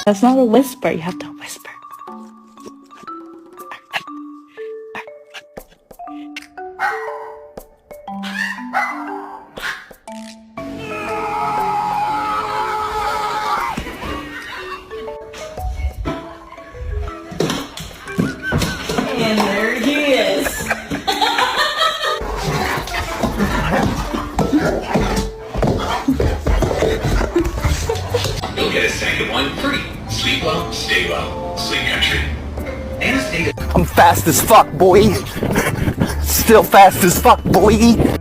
That's not a whisper. You have to whisper. And there he is. You'll get a second one free. Sleep well, stay well. Sleep Country. I'm fast as fuck, boy. Still fast as fuck, boy.